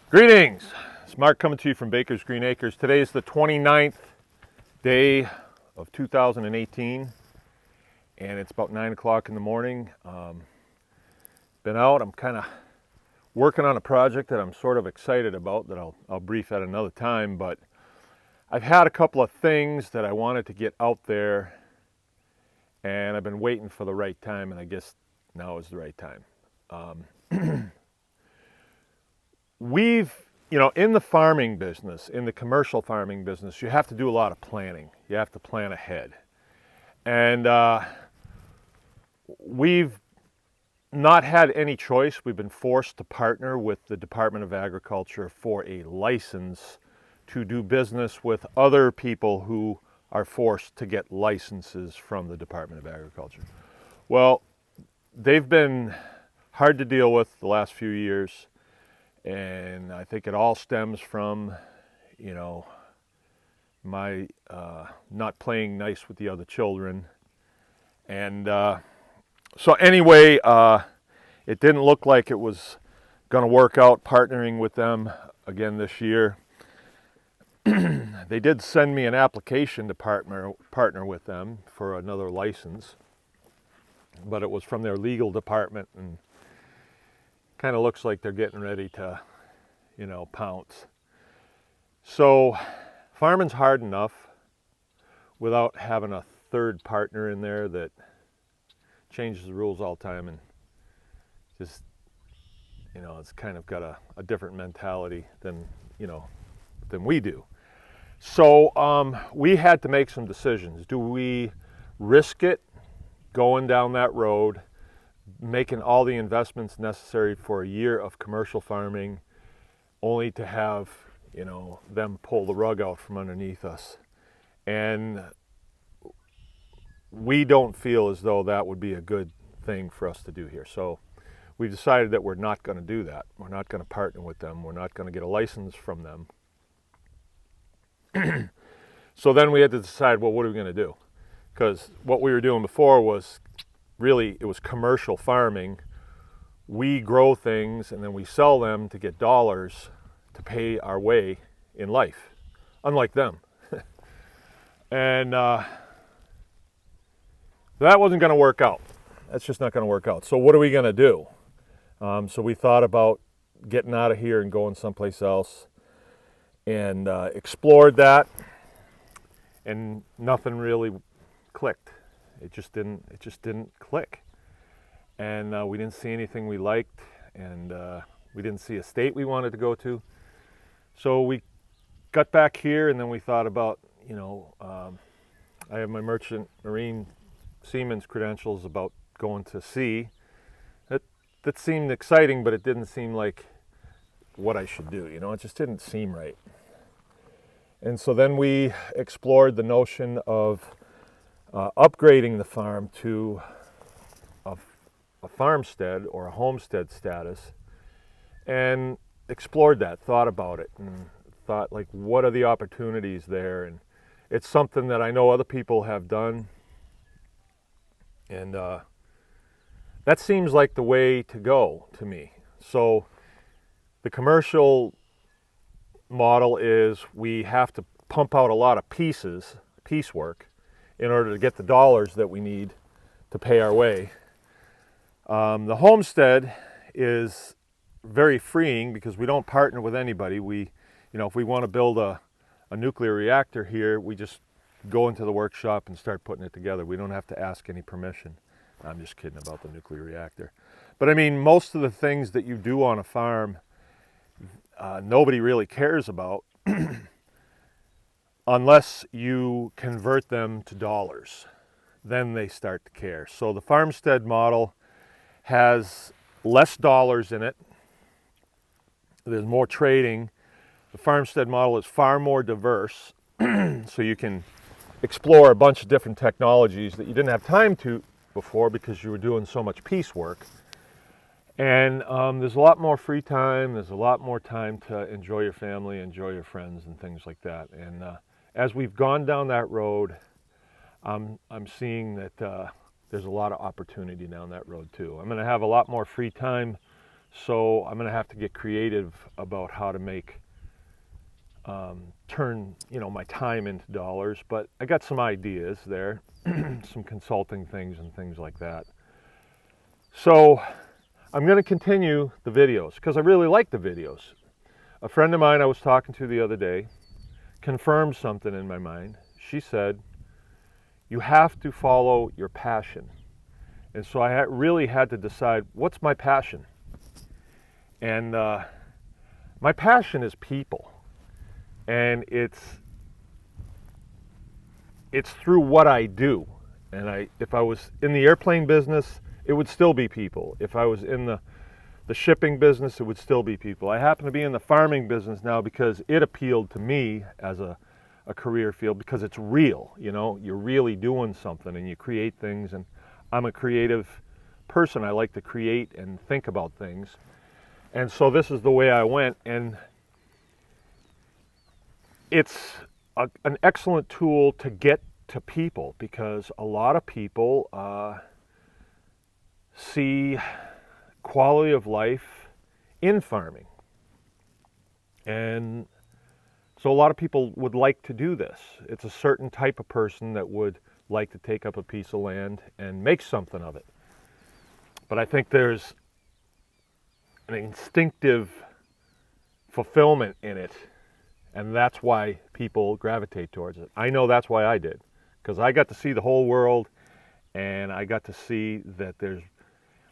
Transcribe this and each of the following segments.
Greetings! It's Mark coming to you from Baker's Green Acres. Today is the 29th day of 2018 and it's about 9 o'clock in the morning. Been out, I'm kind of working on a project that I'm sort of excited about that I'll brief at another time, but I've had a couple of things that I wanted to get out there and I've been waiting for the right time, and I guess now is the right time. In the farming business, in the commercial farming business, you have to do a lot of planning. You have to plan ahead. And we've not had any choice. We've been forced to partner with the Department of Agriculture for a license to do business with other people who are forced to get licenses from the Department of Agriculture. Well, they've been hard to deal with the last few years. And I think it all stems from, my not playing nice with the other children. And so anyway, it didn't look like it was going to work out partnering with them again this year. They did send me an application to partner with them for another license, but it was from their legal department, and kind of looks like they're getting ready to, pounce. So farming's hard enough without having a third partner in there that changes the rules all the time and just, it's kind of got a different mentality than we do. So we had to make some decisions. Do we risk it going down that road, making all the investments necessary for a year of commercial farming, only to have, them pull the rug out from underneath us? And we don't feel as though that would be a good thing for us to do here. So we decided that we're not going to do that. We're not going to partner with them. We're not going to get a license from them. So then we had to decide, well, what are we going to do? Because what we were doing before was really, it was commercial farming. We grow things and then we sell them to get dollars to pay our way in life, unlike them. And that wasn't going to work out. That's just not going to work out. So what are we going to do? So we thought about getting out of here and going someplace else, and explored that, and nothing really clicked. It just didn't click, and we didn't see anything we liked, and we didn't see a state we wanted to go to. So we got back here, and then we thought about, I have my merchant marine seaman's credentials about going to sea. That seemed exciting, but it didn't seem like what I should do. It just didn't seem right. And so then we explored the notion of upgrading the farm to a farmstead or a homestead status, and explored that, thought about it, and thought, like, what are the opportunities there? And it's something that I know other people have done, and that seems like the way to go to me. So the commercial model is we have to pump out a lot of piecework in order to get the dollars that we need to pay our way. The homestead is very freeing because we don't partner with anybody. If we want to build a nuclear reactor here, we just go into the workshop and start putting it together. We don't have to ask any permission. I'm just kidding about the nuclear reactor. But I mean, most of the things that you do on a farm, nobody really cares about unless you convert them to dollars. Then they start to care. So the farmstead model has less dollars in it. There's more trading. The farmstead model is far more diverse, so you can explore a bunch of different technologies that you didn't have time to before because you were doing so much piecework. And there's a lot more free time. There's a lot more time to enjoy your family, enjoy your friends, and things like that. And as we've gone down that road, I'm seeing that there's a lot of opportunity down that road too. I'm going to have a lot more free time So I'm going to have to get creative about how to make turn my time into dollars. But I got some ideas there, some consulting things and things like that. So I'm going to continue the videos because I really like the videos. A friend of mine I was talking to the other day confirmed something in my mind. She said, you have to follow your passion. And so I really had to decide, what's my passion? And my passion is people. And it's through what I do. And if I was in the airplane business, it would still be people. If I was in the shipping business, it would still be people. I happen to be in the farming business now because it appealed to me as a career field, because it's real. You're really doing something and you create things, and I'm a creative person. I like to create and think about things. And so this is the way I went, and it's an excellent tool to get to people, because a lot of people see quality of life in farming. And so a lot of people would like to do this. It's a certain type of person that would like to take up a piece of land and make something of it. But I think there's an instinctive fulfillment in it, and that's why people gravitate towards it. I know that's why I did, because I got to see the whole world, and I got to see that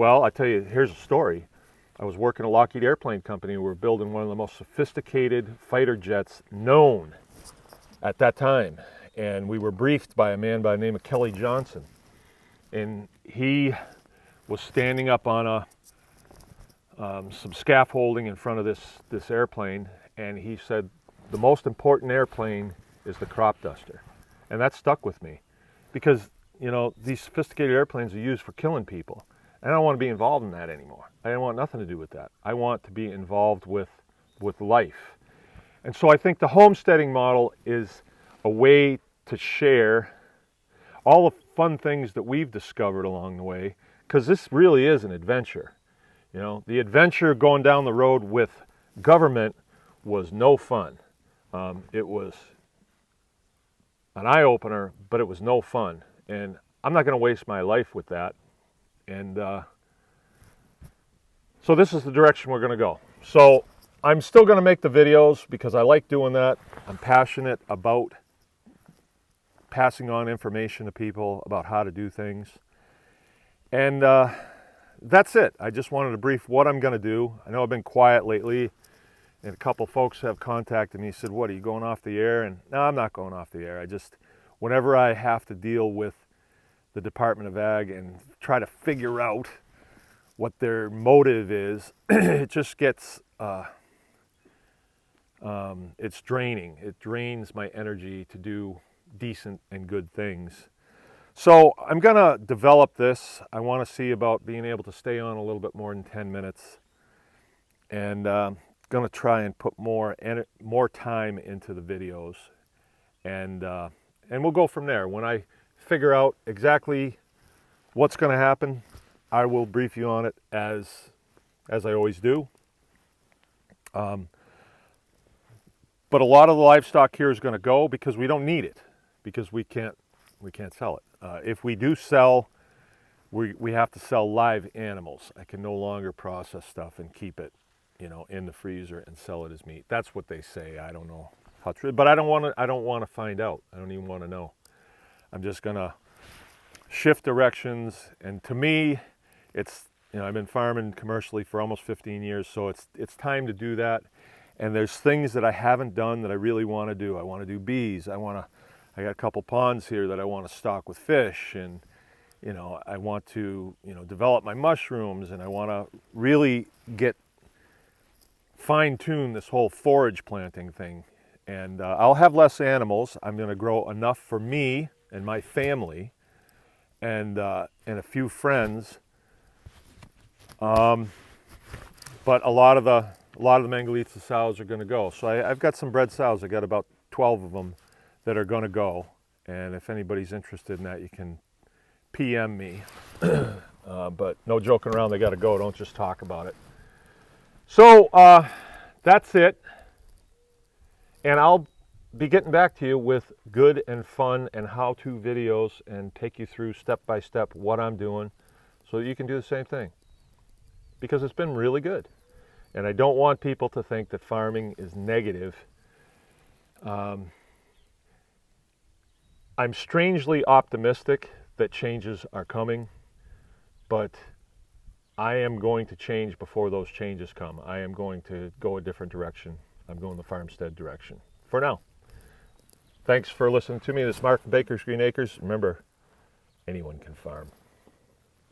I tell you, here's a story. I was working at Lockheed Airplane Company. We were building one of the most sophisticated fighter jets known at that time. And we were briefed by a man by the name of Kelly Johnson. And he was standing up on some scaffolding in front of this airplane. And he said, the most important airplane is the crop duster. And that stuck with me, because, these sophisticated airplanes are used for killing people. And I don't want to be involved in that anymore. I don't want nothing to do with that. I want to be involved with life. And so I think the homesteading model is a way to share all the fun things that we've discovered along the way, because this really is an adventure. The adventure going down the road with government was no fun. It was an eye-opener, but it was no fun. And I'm not going to waste my life with that. And so this is the direction we're going to go. So I'm still going to make the videos because I like doing that. I'm passionate about passing on information to people about how to do things. And that's it. I just wanted to brief what I'm going to do. I know I've been quiet lately, and a couple folks have contacted me and said, what, are you going off the air? And no, I'm not going off the air. Whenever I have to deal with the Department of Ag and try to figure out what their motive is, it just gets, it's draining. It drains my energy to do decent and good things. So I'm going to develop this. I want to see about being able to stay on a little bit more than 10 minutes. And going to try and put more time into the videos. And we'll go from there. When I figure out exactly what's going to happen, I will brief you on it as I always do. But a lot of the livestock here is going to go because we don't need it, because we can't sell it. If we do sell, we have to sell live animals. I can no longer process stuff and keep it, in the freezer and sell it as meat. That's what they say. I don't know how true, but I don't want to find out. I don't even want to know. I'm just going to shift directions. And to me, it's, I've been farming commercially for almost 15 years, so it's time to do that. And there's things that I haven't done that I really want to do. I want to do bees. I got a couple ponds here that I want to stock with fish, and I want to develop my mushrooms, and I want to really fine-tune this whole forage planting thing. And I'll have less animals. I'm going to grow enough for me and my family, and a few friends. But a lot of the Mangalitsa sows are going to go. So I've got some bred sows. I got about 12 of them that are going to go. And if anybody's interested in that, you can PM me. But no joking around. They got to go. Don't just talk about it. So that's it. And I'll be getting back to you with good and fun and how-to videos and take you through step by step what I'm doing so that you can do the same thing. Because it's been really good. And I don't want people to think that farming is negative. I'm strangely optimistic that changes are coming, but I am going to change before those changes come. I am going to go a different direction. I'm going the farmstead direction for now. Thanks for listening to me. This is Mark from Baker's Green Acres. Remember, anyone can farm.